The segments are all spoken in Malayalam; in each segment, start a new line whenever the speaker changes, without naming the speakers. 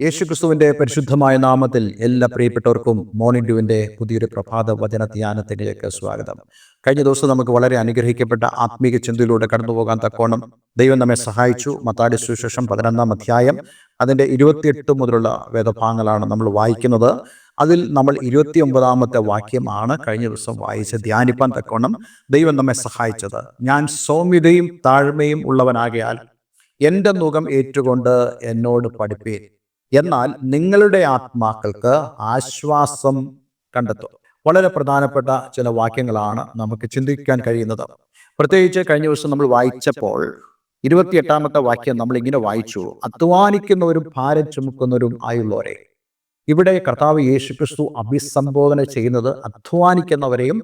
യേശുക്രിസ്തുവിന്റെ പരിശുദ്ധമായ നാമത്തിൽ എല്ലാ പ്രിയപ്പെട്ടവർക്കും മോർണിംഗ് ഡ്യൂവിന്റെ പുതിയൊരു പ്രഭാത വചന ധ്യാനത്തിലേക്ക് സ്വാഗതം. കഴിഞ്ഞ ദിവസം നമുക്ക് വളരെ അനുഗ്രഹിക്കപ്പെട്ട ആത്മീക ചിന്തയിലൂടെ കടന്നുപോകാൻ തക്കോണം ദൈവം നമ്മെ സഹായിച്ചു. മത്തായിയുടെ സുവിശേഷം 11-ാം അധ്യായം അതിൻ്റെ 28 മുതലുള്ള വേദഭാഗങ്ങളാണ് നമ്മൾ വായിക്കുന്നത്. അതിൽ നമ്മൾ 29-ാമത്തെ വാക്യമാണ് കഴിഞ്ഞ ദിവസം വായിച്ച് ധ്യാനിപ്പാൻ തക്കോണം ദൈവം നമ്മെ സഹായിച്ചത്. ഞാൻ സൗമ്യതയും താഴ്മയും ഉള്ളവനാകയാൽ എൻ്റെ നുകം ഏറ്റുകൊണ്ട് എന്നോട് പഠിപ്പീൻ, എന്നാൽ നിങ്ങളുടെ ആത്മാക്കൾക്ക് ആശ്വാസം കണ്ടെത്തും. വളരെ പ്രധാനപ്പെട്ട ചില വാക്യങ്ങളാണ് നമുക്ക് ചിന്തിക്കാൻ കഴിയുന്നത്. പ്രത്യേകിച്ച് കഴിഞ്ഞ ദിവസം നമ്മൾ വായിച്ചപ്പോൾ 28-ാമത്തെ വാക്യം നമ്മൾ ഇങ്ങനെ വായിച്ചു: അധ്വാനിക്കുന്നവരും ഭാരം ചുമക്കുന്നവരും ആയുള്ളവരെ. ഇവിടെ കർത്താവ് യേശുക്രിസ്തു അഭിസംബോധന ചെയ്യുന്നത് അധ്വാനിക്കുന്നവരെയും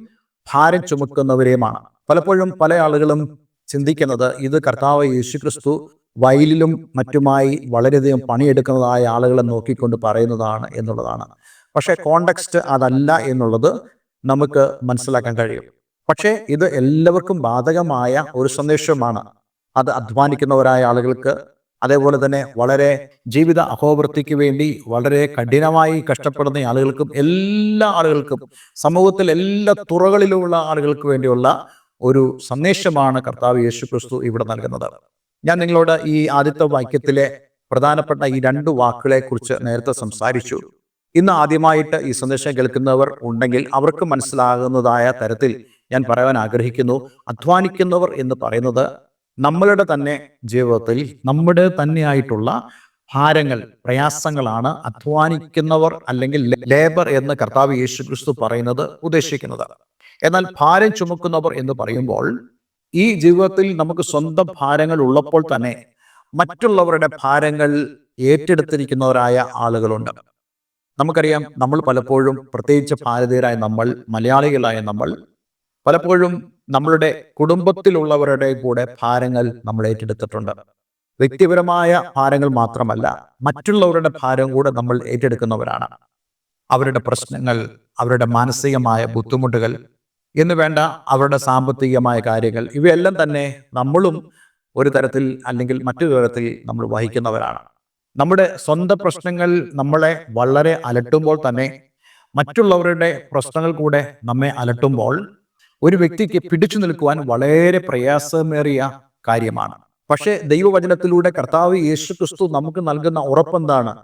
ഭാരം ചുമക്കുന്നവരെയുമാണ്. പലപ്പോഴും പല ആളുകളും ചിന്തിക്കുന്നത് ഇത് കർത്താവ് യേശുക്രിസ്തു വയലിലും മറ്റുമായി വളരെയധികം പണിയെടുക്കുന്നതായ ആളുകളെ നോക്കിക്കൊണ്ട് പറയുന്നതാണ് എന്നുള്ളതാണ്. പക്ഷേ കോണ്ടെക്സ്റ്റ് അതല്ല എന്നുള്ളത് നമുക്ക് മനസ്സിലാക്കാൻ കഴിയും. പക്ഷേ ഇത് എല്ലാവർക്കും ബാധകമായ ഒരു സന്ദേശമാണ്. അത് അധ്വാനിക്കുന്നവരായ ആളുകൾക്ക്, അതേപോലെ തന്നെ വളരെ ജീവിത അഹോവൃത്തിക്ക് വേണ്ടി വളരെ കഠിനമായി കഷ്ടപ്പെടുന്ന ആളുകൾക്കും, എല്ലാ ആളുകൾക്കും, സമൂഹത്തിൽ എല്ലാ തുറകളിലുമുള്ള ആളുകൾക്ക് വേണ്ടിയുള്ള ഒരു സന്ദേശമാണ് കർത്താവ് യേശുക്രിസ്തു ഇവിടെ നൽകുന്നത്. ഞാൻ നിങ്ങളോട് ഈ ആദ്യത്തെ വാക്യത്തിലെ പ്രധാനപ്പെട്ട ഈ 2 വാക്കുകളെ കുറിച്ച് നേരത്തെ സംസാരിച്ചു. ഇന്ന് ആദ്യമായിട്ട് ഈ സന്ദേശം കേൾക്കുന്നവർ ഉണ്ടെങ്കിൽ അവർക്ക് മനസ്സിലാകുന്നതായ തരത്തിൽ ഞാൻ പറയാൻ ആഗ്രഹിക്കുന്നു. അധ്വാനിക്കുന്നവർ എന്ന് പറയുന്നത് നമ്മളുടെ തന്നെ ജീവിതത്തിൽ നമ്മുടെ തന്നെയായിട്ടുള്ള ഭാരങ്ങൾ, പ്രയാസങ്ങളാണ് അധ്വാനിക്കുന്നവർ അല്ലെങ്കിൽ ലേബർ എന്ന് കർത്താവ് യേശുക്രിസ്തു പറയുന്നത് ഉദ്ദേശിക്കുന്നത്. എന്നാൽ ഭാരം ചുമക്കുന്നവർ എന്ന് പറയുമ്പോൾ ഈ ജീവിതത്തിൽ നമുക്ക് സ്വന്തം ഭാരങ്ങൾ ഉള്ളപ്പോൾ തന്നെ മറ്റുള്ളവരുടെ ഭാരങ്ങൾ ഏറ്റെടുത്തിരിക്കുന്നവരായ ആളുകളുണ്ട്. നമുക്കറിയാം, നമ്മൾ പലപ്പോഴും, പ്രത്യേകിച്ച് ഭാരതീയരായ നമ്മൾ, മലയാളികളായ നമ്മൾ, പലപ്പോഴും നമ്മളുടെ കുടുംബത്തിലുള്ളവരുടെ കൂടെ ഭാരങ്ങൾ നമ്മൾ ഏറ്റെടുത്തിട്ടുണ്ട്. വ്യക്തിപരമായ ഭാരങ്ങൾ മാത്രമല്ല, മറ്റുള്ളവരുടെ ഭാരം കൂടെ നമ്മൾ ഏറ്റെടുക്കുന്നവരാണ്. അവരുടെ പ്രശ്നങ്ങൾ, അവരുടെ മാനസികമായ ബുദ്ധിമുട്ടുകൾ എന്ന് വേണ്ട അവരുടെ സാമ്പത്തികമായ കാര്യങ്ങൾ, ഇവയെല്ലാം തന്നെ നമ്മളും ഒരു തരത്തിൽ അല്ലെങ്കിൽ മറ്റൊരു തരത്തിൽ നമ്മൾ വഹിക്കുന്നവരാണ്. നമ്മുടെ സ്വന്തം പ്രശ്നങ്ങൾ നമ്മളെ വളരെ അലട്ടുമ്പോൾ തന്നെ മറ്റുള്ളവരുടെ പ്രശ്നങ്ങൾ കൂടെ നമ്മെ അലട്ടുമ്പോൾ ഒരു വ്യക്തിക്ക് പിടിച്ചു നിൽക്കുവാൻ വളരെ പ്രയാസമേറിയ കാര്യമാണ്. പക്ഷേ ദൈവവചനത്തിലൂടെ കർത്താവ് യേശുക്രിസ്തു നമുക്ക് നൽകുന്ന ഉറപ്പെന്താണ്?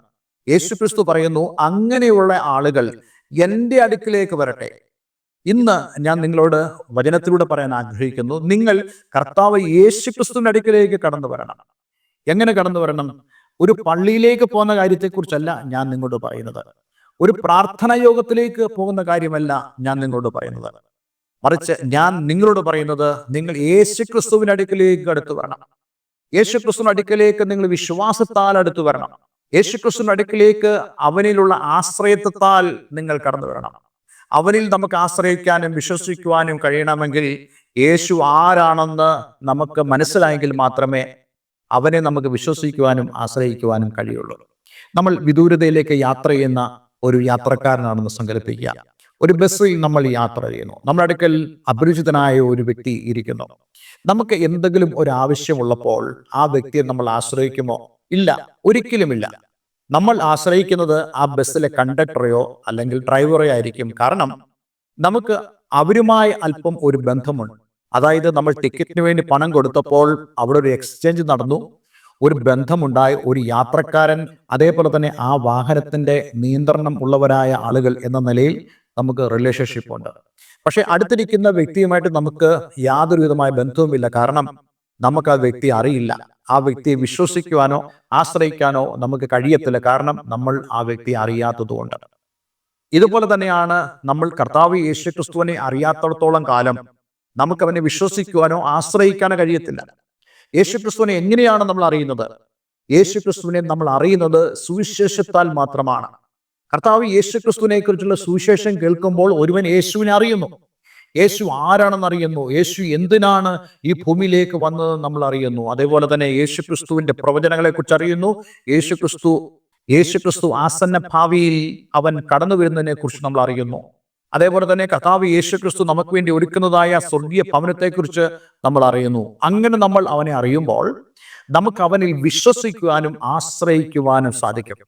യേശുക്രിസ്തു പറയുന്നു, അങ്ങനെയുള്ള ആളുകൾ എൻ്റെ അടുക്കിലേക്ക് വരട്ടെ. ഇന്ന് ഞാൻ നിങ്ങളോട് വചനത്തിലൂടെ പറയാൻ ആഗ്രഹിക്കുന്നു, നിങ്ങൾ കർത്താവ് യേശുക്രിസ്തുവിന്റെ അടുക്കിലേക്ക് കടന്നു വരണം. എങ്ങനെ കടന്നു വരണം? ഒരു പള്ളിയിലേക്ക് പോകുന്ന കാര്യത്തെക്കുറിച്ചല്ല ഞാൻ നിങ്ങളോട് പറയുന്നത്. ഒരു പ്രാർത്ഥനാ യോഗത്തിലേക്ക് പോകുന്ന കാര്യമല്ല ഞാൻ നിങ്ങളോട് പറയുന്നത്. മറിച്ച് ഞാൻ നിങ്ങളോട് പറയുന്നത്, നിങ്ങൾ യേശുക്രിസ്തുവിന്റെ അടുക്കിലേക്ക് അടുത്ത് വരണം. യേശുക്രിസ്തുവിന്റെ അടുക്കിലേക്ക് നിങ്ങൾ വിശ്വാസത്താൽ അടുത്ത് വരണം. യേശുക്രിസ്തുവിന്റെ അടുക്കിലേക്ക് അവനിലുള്ള ആശ്രയത്വത്താൽ നിങ്ങൾ കടന്നു വരണം. അവനിൽ നമുക്ക് ആശ്രയിക്കാനും വിശ്വസിക്കുവാനും കഴിയണമെങ്കിൽ യേശു ആരാണെന്ന് നമുക്ക് മനസ്സിലായെങ്കിൽ മാത്രമേ അവനെ നമുക്ക് വിശ്വസിക്കുവാനും ആശ്രയിക്കുവാനും കഴിയുള്ളൂ. നമ്മൾ വിദൂരതയിലേക്ക് യാത്ര ചെയ്യുന്ന ഒരു യാത്രക്കാരനാണെന്ന് സങ്കല്പിക്കുക. ഒരു ബസ്സിൽ നമ്മൾ യാത്ര ചെയ്യുന്നു. നമ്മുടെ അടുക്കൽ അപരിചിതനായ ഒരു വ്യക്തി ഇരിക്കുന്നു. നമുക്ക് എന്തെങ്കിലും ഒരു ആവശ്യമുള്ളപ്പോൾ ആ വ്യക്തിയെ നമ്മൾ ആശ്രയിക്കുമോ? ഇല്ല, ഒരിക്കലുമില്ല. നമ്മൾ ആശ്രയിക്കുന്നത് ആ ബസ്സിലെ കണ്ടക്ടറെയോ അല്ലെങ്കിൽ ഡ്രൈവറെയോ ആയിരിക്കും. കാരണം നമുക്ക് അവരുമായി അല്പം ഒരു ബന്ധമുണ്ട്. അതായത് നമ്മൾ ടിക്കറ്റിന് വേണ്ടി പണം കൊടുത്തപ്പോൾ അവിടെ ഒരു എക്സ്ചേഞ്ച് നടന്നു, ഒരു ബന്ധമുണ്ടായി. ഒരു യാത്രക്കാരൻ, അതേപോലെ തന്നെ ആ വാഹനത്തിന്റെ നിയന്ത്രണം ഉള്ളവരായ ആളുകൾ എന്ന നിലയിൽ നമുക്ക് റിലേഷൻഷിപ്പ് ഉണ്ട്. പക്ഷെ അടുത്തിരിക്കുന്ന വ്യക്തിയുമായിട്ട് നമുക്ക് യാതൊരു വിധമായ ബന്ധവുമില്ല. കാരണം നമുക്ക് ആ വ്യക്തിയെ അറിയില്ല. ആ വ്യക്തിയെ വിശ്വസിക്കുവാനോ ആശ്രയിക്കാനോ നമുക്ക് കഴിയത്തില്ല. കാരണം നമ്മൾ ആ വ്യക്തിയെ അറിയാത്തതുകൊണ്ട്. ഇതുപോലെ തന്നെയാണ് നമ്മൾ കർത്താവ് യേശുക്രിസ്തുവിനെ അറിയാത്തിടത്തോളം കാലം നമുക്ക് അവനെ വിശ്വസിക്കുവാനോ ആശ്രയിക്കാനോ കഴിയത്തില്ല. യേശുക്രിസ്തുവിനെ എങ്ങനെയാണ് നമ്മൾ അറിയുന്നത്? യേശുക്രിസ്തുവിനെ നമ്മൾ അറിയുന്നത് സുവിശേഷത്താൽ മാത്രമാണ്. കർത്താവ് യേശുക്രിസ്തുവിനെ കുറിച്ചുള്ള സുവിശേഷം കേൾക്കുമ്പോൾ ഒരുവൻ യേശുവിനെ അറിയുന്നു. യേശു ആരാണെന്ന് അറിയുന്നു. യേശു എന്തിനാണ് ഈ ഭൂമിയിലേക്ക് വന്നത് നമ്മൾ അറിയുന്നു. അതേപോലെ തന്നെ യേശുക്രിസ്തുവിന്റെ പ്രവചനങ്ങളെ കുറിച്ച് അറിയുന്നു. യേശുക്രിസ്തു ആസന്ന ഭാവിയിൽ അവൻ കടന്നു വരുന്നതിനെ കുറിച്ച് നമ്മൾ അറിയുന്നു. അതേപോലെ തന്നെ കർത്താവ് യേശുക്രിസ്തു നമുക്ക് വേണ്ടി ഒരുക്കുന്നതായ സ്വർഗീയ ഭവനത്തെക്കുറിച്ച് നമ്മൾ അറിയുന്നു. അങ്ങനെ നമ്മൾ അവനെ അറിയുമ്പോൾ നമുക്ക് അവനിൽ വിശ്വസിക്കുവാനും ആശ്രയിക്കുവാനും സാധിക്കും.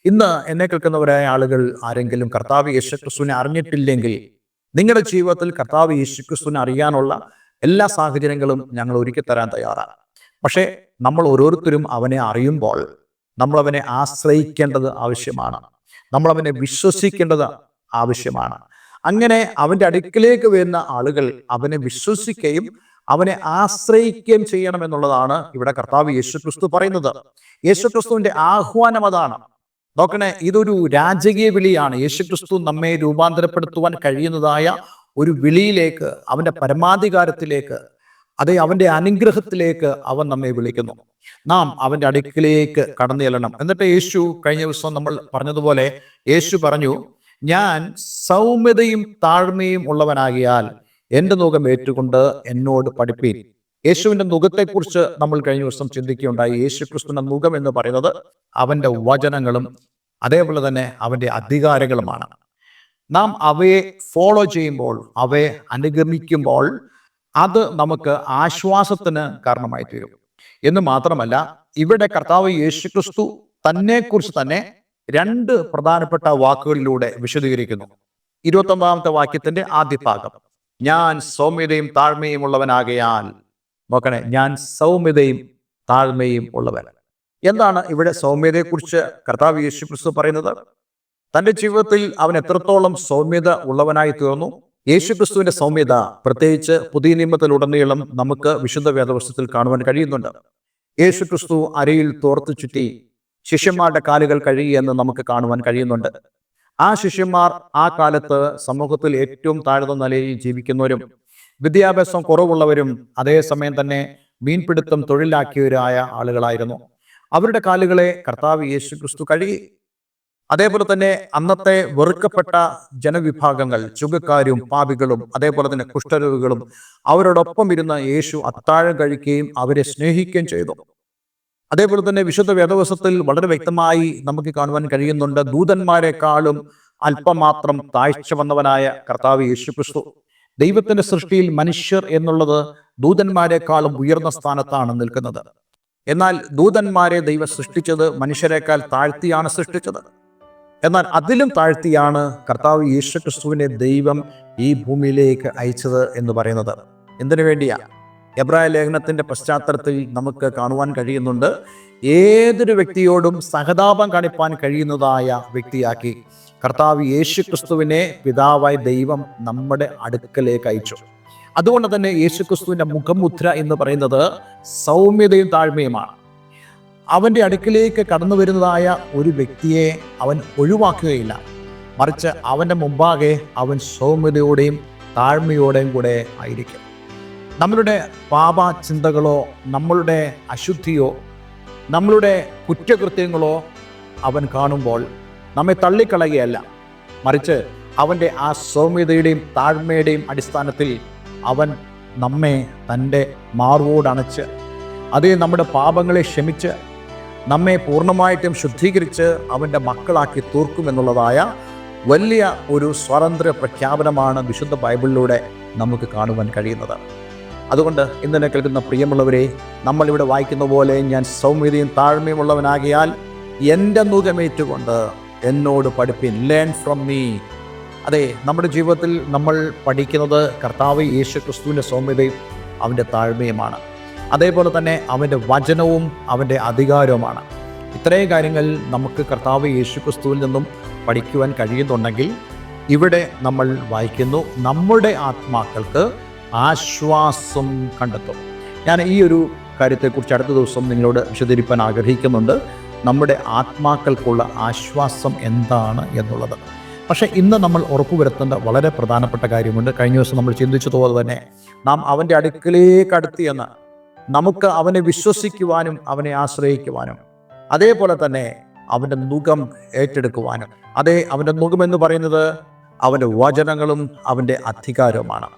ഇന്ന് എന്നെ കേൾക്കുന്നവരായ ആളുകൾ ആരെങ്കിലും കർത്താവ് യേശുക്രിസ്തുവിനെ അറിഞ്ഞിട്ടില്ലെങ്കിൽ, നിങ്ങളുടെ ജീവിതത്തിൽ കർത്താവ് യേശുക്രിസ്തുവിനെ അറിയാനുള്ള എല്ലാ സാഹചര്യങ്ങളും ഞങ്ങൾ ഒരുക്കി തരാൻ തയ്യാറാണ്. പക്ഷേ നമ്മൾ ഓരോരുത്തരും അവനെ അറിയുമ്പോൾ നമ്മൾ അവനെ ആശ്രയിക്കേണ്ടത് ആവശ്യമാണ്. നമ്മൾ അവനെ വിശ്വസിക്കേണ്ടത് ആവശ്യമാണ്. അങ്ങനെ അവന്റെ അടുക്കിലേക്ക് വരുന്ന ആളുകൾ അവനെ വിശ്വസിക്കുകയും അവനെ ആശ്രയിക്കുകയും ചെയ്യണം എന്നുള്ളതാണ് ഇവിടെ കർത്താവ് യേശുക്രിസ്തു പറയുന്നത്. യേശുക്രിസ്തുവിന്റെ ആഹ്വാനം അതാണ്. നോക്കണേ, ഇതൊരു രാജകീയ വിളിയാണ്. യേശുക്രിസ്തു നമ്മെ രൂപാന്തരപ്പെടുത്തുവാൻ കഴിയുന്നതായ ഒരു വിളിയിലേക്ക്, അവന്റെ പരമാധികാരത്തിലേക്ക്, അവന്റെ അനുഗ്രഹത്തിലേക്ക് അവൻ നമ്മെ വിളിക്കുന്നു. നാം അവന്റെ അടുക്കിലേക്ക് കടന്നു ചെല്ലണം. എന്നിട്ട് യേശു, കഴിഞ്ഞ ദിവസം നമ്മൾ പറഞ്ഞതുപോലെ, യേശു പറഞ്ഞു, ഞാൻ സൗമ്യതയും താഴ്മയും ഉള്ളവനാകിയാൽ എന്റെ നുകം ഏറ്റുകൊണ്ട് എന്നോട് പഠിപ്പീൻ. യേശുവിന്റെ നുകത്തെക്കുറിച്ച് നമ്മൾ കഴിഞ്ഞ ദിവസം ചിന്തിക്കുകയുണ്ടായി. യേശുക്രിസ്തുവിന്റെ നുകം എന്ന് പറയുന്നത് അവന്റെ വചനങ്ങളും അതേപോലെ തന്നെ അവന്റെ അധികാരങ്ങളുമാണ്. നാം അവയെ ഫോളോ ചെയ്യുമ്പോൾ, അവയെ അനുഗമിക്കുമ്പോൾ അത് നമുക്ക് ആശ്വാസത്തിന് കാരണമായി തീരും. എന്ന് മാത്രമല്ല, ഇവിടെ കർത്താവ് യേശുക്രിസ്തു തന്നെക്കുറിച്ച് തന്നെ രണ്ട് പ്രധാനപ്പെട്ട വാക്കുകളിലൂടെ വിശദീകരിക്കുന്നു. 29-ാമത്തെ വാക്യത്തിന്റെ ആദ്യ ഭാഗം, ഞാൻ സൗമ്യതയും താഴ്മയും ഉള്ളവനാകയാൽ. നോക്കണേ, ഞാൻ സൗമ്യതയും താഴ്മയും ഉള്ളവൻ. എന്താണ് ഇവിടെ സൗമ്യതയെക്കുറിച്ച് കർത്താവ് യേശുക്രിസ്തു പറയുന്നത്? തന്റെ ജീവിതത്തിൽ അവൻ എത്രത്തോളം സൗമ്യത ഉള്ളവനായി തീർന്നു. യേശുക്രിസ്തുവിന്റെ സൗമ്യത പ്രത്യേകിച്ച് പുതിയ നിയമത്തിലുടനീളം നമുക്ക് വിശുദ്ധ വേദപുസ്തകത്തിൽ കാണുവാൻ കഴിയുന്നുണ്ട്. യേശുക്രിസ്തു അരയിൽ തോർത്തു ചുറ്റി ശിഷ്യന്മാരുടെ കാലുകൾ കഴുകിയെന്ന് നമുക്ക് കാണുവാൻ കഴിയുന്നുണ്ട്. ആ ശിഷ്യന്മാർ ആ കാലത്ത് സമൂഹത്തിൽ ഏറ്റവും താഴ്ന്ന നിലയിൽ ജീവിക്കുന്നവരും വിദ്യാഭ്യാസം കുറവുള്ളവരും അതേസമയം തന്നെ മീൻപിടുത്തം തൊഴിലാക്കിയവരായ ആളുകളായിരുന്നു. അവരുടെ കാലുകളെ കർത്താവ് യേശുക്രിസ്തു കഴുകി. അതേപോലെ തന്നെ അന്നത്തെ വെറുക്കപ്പെട്ട ജനവിഭാഗങ്ങൾ, ചുങ്കക്കാരും പാപികളും അതേപോലെ തന്നെ കുഷ്ഠരോഗികളും അവരോടൊപ്പം ഇരുന്ന യേശു അത്താഴം കഴിക്കുകയും അവരെ സ്നേഹിക്കുകയും ചെയ്തു. അതേപോലെ തന്നെ വിശുദ്ധ വേദപുസ്തകത്തിൽ വളരെ വ്യക്തമായി നമുക്ക് കാണുവാൻ കഴിയുന്നുണ്ട്, ദൂതന്മാരെക്കാളും അല്പം മാത്രം താഴ്ച വന്നവനായ കർത്താവ് യേശുക്രിസ്തു. ദൈവത്തിന്റെ സൃഷ്ടിയിൽ മനുഷ്യർ എന്നുള്ളത് ദൂതന്മാരെക്കാളും ഉയർന്ന സ്ഥാനത്താണ് നിൽക്കുന്നത്. എന്നാൽ ദൂതന്മാരെ ദൈവം സൃഷ്ടിച്ചത് മനുഷ്യരെക്കാൾ താഴ്ത്തിയാണ് സൃഷ്ടിച്ചത്. എന്നാൽ അതിലും താഴ്ത്തിയാണ് കർത്താവ് യേശുക്രിസ്തുവിനെ ദൈവം ഈ ഭൂമിയിലേക്ക് അയച്ചത് എന്ന് പറയുന്നത്. എന്തിനു വേണ്ടിയാ? എബ്രായ ലേഖനത്തിന്റെ പശ്ചാത്തലത്തിൽ നമുക്ക് കാണുവാൻ കഴിയുന്നുണ്ട്, ഏതൊരു വ്യക്തിയോടും സഹതാപം കാണിപ്പാൻ കഴിയുന്നതായ വ്യക്തിയാക്കി കർത്താവ് യേശുക്രിസ്തുവിനെ പിതാവായ ദൈവം നമ്മുടെ അടുക്കലേക്ക് അയച്ചു. അതുകൊണ്ട് തന്നെ യേശുക്രിസ്തുവിന്റെ മുഖമുദ്ര എന്ന് പറയുന്നത് സൗമ്യതയും താഴ്മയുമാണ്. അവന്റെ അടുക്കിലേക്ക് കടന്നു വരുന്നതായ ഒരു വ്യക്തിയെ അവൻ ഒഴിവാക്കുകയില്ല, മറിച്ച് അവന്റെ മുമ്പാകെ അവൻ സൗമ്യതയോടെയും താഴ്മയോടെയും കൂടെ ആയിരിക്കും. നമ്മളുടെ പാപ ചിന്തകളോ നമ്മളുടെ അശുദ്ധിയോ നമ്മളുടെ കുറ്റകൃത്യങ്ങളോ അവൻ കാണുമ്പോൾ നമ്മെ തള്ളിക്കളയുകയല്ല, മറിച്ച് അവൻ്റെ ആ സൗമ്യതയുടെയും താഴ്മയുടെയും അടിസ്ഥാനത്തിൽ അവൻ നമ്മെ തൻ്റെ മാർവോടണച്ച് നമ്മുടെ പാപങ്ങളെ ക്ഷമിച്ച് നമ്മെ പൂർണ്ണമായിട്ടും ശുദ്ധീകരിച്ച് അവൻ്റെ മക്കളാക്കി തീർക്കുമെന്നുള്ളതായ വലിയ ഒരു സ്വാതന്ത്ര്യ പ്രഖ്യാപനമാണ് വിശുദ്ധ ബൈബിളിലൂടെ നമുക്ക് കാണുവാൻ കഴിയുന്നത്. അതുകൊണ്ട് ഇന്നെ കേൾക്കുന്ന പ്രിയമുള്ളവരെ, നമ്മളിവിടെ വായിക്കുന്ന പോലെ ഞാൻ സൗമ്യതയും താഴ്മയും ഉള്ളവനാകിയാൽ എൻ്റെ നുകമേറ്റുകൊണ്ട് എന്നോട് പഠിപ്പിൻ, ലേൺ ഫ്രം മീ. അതെ, നമ്മുടെ ജീവിതത്തിൽ നമ്മൾ പഠിക്കുന്നത് കർത്താവ് യേശുക്രിസ്തുവിൻ്റെ സൗമ്യതയും അവൻ്റെ താഴ്മയുമാണ്. അതേപോലെ തന്നെ അവൻ്റെ വചനവും അവൻ്റെ അധികാരവുമാണ്. ഇത്രയും കാര്യങ്ങൾ നമുക്ക് കർത്താവ് യേശുക്രിസ്തുവിൽ നിന്നും പഠിക്കുവാൻ കഴിയുന്നുണ്ടെങ്കിൽ ഇവിടെ നമ്മൾ വായിക്കുന്നു, നമ്മുടെ ആത്മാക്കൾക്ക് ആശ്വാസം കണ്ടെത്തും. ഞാൻ ഈ ഒരു കാര്യത്തെക്കുറിച്ച് അടുത്ത ദിവസം നിങ്ങളോട് വിശദീകരിക്കാൻ ആഗ്രഹിക്കുന്നുണ്ട്, നമ്മുടെ ആത്മാക്കൾക്കുള്ള ആശ്വാസം എന്താണ് എന്നുള്ളത്. പക്ഷേ ഇന്ന് നമ്മൾ ഉറപ്പുവരുത്തേണ്ട വളരെ പ്രധാനപ്പെട്ട കാര്യമുണ്ട്. കഴിഞ്ഞ ദിവസം നമ്മൾ ചിന്തിച്ചതുപോലെ തന്നെ നാം അവൻ്റെ അടുക്കലേക്ക് അടുത്തിയെന്ന് നമുക്ക് അവനെ വിശ്വസിക്കുവാനും അവനെ ആശ്രയിക്കുവാനും അതേപോലെ തന്നെ അവൻ്റെ നുകം ഏറ്റെടുക്കുവാനും. അവൻ്റെ നുകം എന്ന് പറയുന്നത് അവൻ്റെ വചനങ്ങളും അവൻ്റെ അധികാരവുമാണ്.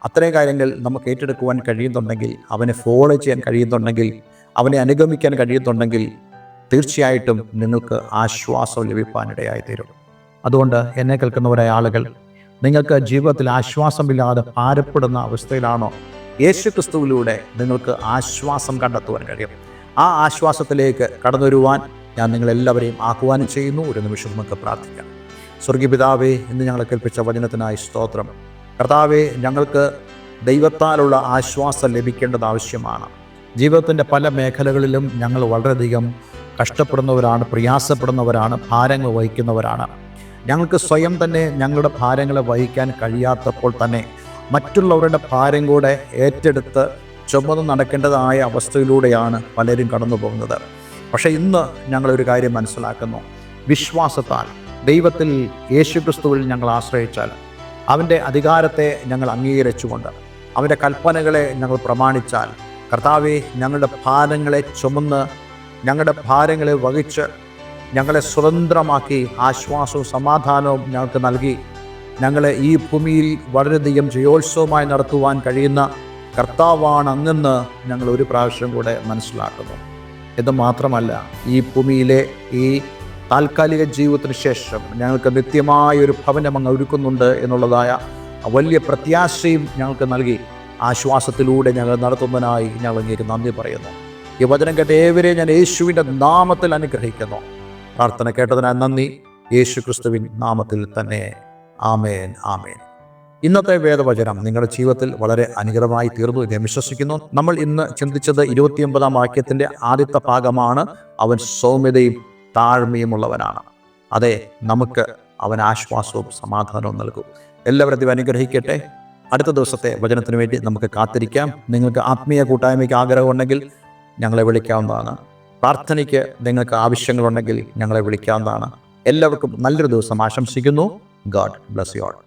അത്രയും കാര്യങ്ങൾ നമുക്ക് ഏറ്റെടുക്കുവാൻ കഴിയുന്നുണ്ടെങ്കിൽ, അവനെ ഫോളോ ചെയ്യാൻ കഴിയുന്നുണ്ടെങ്കിൽ, അവനെ അനുഗമിക്കാൻ കഴിയുന്നുണ്ടെങ്കിൽ തീർച്ചയായിട്ടും നിങ്ങൾക്ക് ആശ്വാസം ലഭിക്കാനിടയായി തീരും. അതുകൊണ്ട് എന്നെ കേൾക്കുന്നവരായ ആളുകൾ, നിങ്ങൾക്ക് ജീവിതത്തിൽ ആശ്വാസമില്ലാതെ ഭാരപ്പെടുന്ന അവസ്ഥയിലാണോ? യേശുക്രിസ്തുവിലൂടെ നിങ്ങൾക്ക് ആശ്വാസം കണ്ടെത്തുവാൻ കഴിയും. ആ ആശ്വാസത്തിലേക്ക് കടന്നു വരുവാൻ ഞാൻ നിങ്ങളെല്ലാവരെയും ആഹ്വാനം ചെയ്യുന്നു. ഒരു നിമിഷം നമുക്ക് പ്രാർത്ഥിക്കാം. സ്വർഗീയ പിതാവേ, ഇന്ന് ഞങ്ങളെ കേൾപ്പിച്ച വചനത്തിനായി സ്തോത്രം. കർത്താവേ, ഞങ്ങൾക്ക് ദൈവത്താലുള്ള ആശ്വാസം ലഭിക്കേണ്ടത് ആവശ്യമാണ്. ജീവിതത്തിൻ്റെ പല മേഖലകളിലും ഞങ്ങൾ വളരെയധികം കഷ്ടപ്പെടുന്നവരാണ്, പ്രയാസപ്പെടുന്നവരാണ്, ഭാരങ്ങൾ വഹിക്കുന്നവരാണ്. ഞങ്ങൾക്ക് സ്വയം തന്നെ ഞങ്ങളുടെ ഭാരങ്ങളെ വഹിക്കാൻ കഴിയാത്തപ്പോൾ തന്നെ മറ്റുള്ളവരുടെ ഭാരം കൂടെ ഏറ്റെടുത്ത് ചുമന്ന് നടക്കേണ്ടതായ അവസ്ഥയിലൂടെയാണ് പലരും കടന്നു പോകുന്നത്. പക്ഷേ ഇന്ന് ഞങ്ങളൊരു കാര്യം മനസ്സിലാക്കുന്നു. വിശ്വാസത്താൽ ദൈവത്തിൽ, യേശുക്രിസ്തുവിൽ ഞങ്ങൾ ആശ്രയിച്ചാൽ, അവൻ്റെ അധികാരത്തെ ഞങ്ങൾ അംഗീകരിച്ചുകൊണ്ട് അവൻ്റെ കൽപ്പനകളെ ഞങ്ങൾ പ്രമാണിച്ചാൽ, കർത്താവേ, ഞങ്ങളുടെ ഭാരങ്ങളെ ചുമന്ന് ഞങ്ങളുടെ ഭാരങ്ങളെ വഹിച്ച് ഞങ്ങളെ സ്വതന്ത്രമാക്കി ആശ്വാസവും സമാധാനവും ഞങ്ങൾക്ക് നൽകി ഞങ്ങളെ ഈ ഭൂമിയിൽ വളരെയധികം ജയോത്സവമായി നടത്തുവാൻ കഴിയുന്ന കർത്താവാണ് അങ്ങെന്ന് ഞങ്ങൾ ഒരു പ്രാവശ്യം കൂടെ മനസ്സിലാക്കുന്നു. ഇത് മാത്രമല്ല, ഈ ഭൂമിയിലെ ഈ താൽക്കാലിക ജീവിതത്തിന് ശേഷം ഞങ്ങൾക്ക് നിത്യമായൊരു ഭവനം അങ്ങ് ഒരുക്കുന്നുണ്ട് എന്നുള്ളതായ വലിയ പ്രത്യാശയും ഞങ്ങൾക്ക് നൽകി ആശ്വാസത്തിലൂടെ ഞങ്ങൾ നടത്തുന്നതിനായി ഞങ്ങൾ അങ്ങേക്ക് നന്ദി പറയുന്നു. ഈ വചനം കേട്ട ഏവരെയും ഞാൻ യേശുവിൻ്റെ നാമത്തിൽ അനുഗ്രഹിക്കുന്നു. പ്രാർത്ഥന കേട്ടതിനായി നന്ദി. യേശു ക്രിസ്തുവിൻ നാമത്തിൽ തന്നെ. ആമേൻ, ആമേൻ. ഇന്നത്തെ വേദവചനം നിങ്ങളുടെ ജീവിതത്തിൽ വളരെ അനുഗ്രഹമായി തീർന്നു എന്ന് വിശ്വസിക്കുന്നു. നമ്മൾ ഇന്ന് ചിന്തിച്ചത് 29 വാക്യത്തിൻ്റെ ആദ്യത്തെ ഭാഗമാണ്. അവൻ സൗമ്യതയും താഴ്മയുമുള്ളവനാണ്. അതെ, നമുക്ക് അവൻ ആശ്വാസവും സമാധാനവും നൽകും. എല്ലാവരും അനുഗ്രഹിക്കട്ടെ. അടുത്ത ദിവസത്തെ വചനത്തിന് വേണ്ടി നമുക്ക് കാത്തിരിക്കാം. നിങ്ങൾക്ക് ആത്മീയ കൂട്ടായ്മയ്ക്ക് ആഗ്രഹമുണ്ടെങ്കിൽ ഞങ്ങളെ വിളിക്കാവുന്നതാണ്. പ്രാർത്ഥനയ്ക്ക് നിങ്ങൾക്ക് ആവശ്യങ്ങളുണ്ടെങ്കിൽ ഞങ്ങളെ വിളിക്കാവുന്നതാണ്. എല്ലാവർക്കും നല്ലൊരു ദിവസം ആശംസിക്കുന്നു. God bless you all.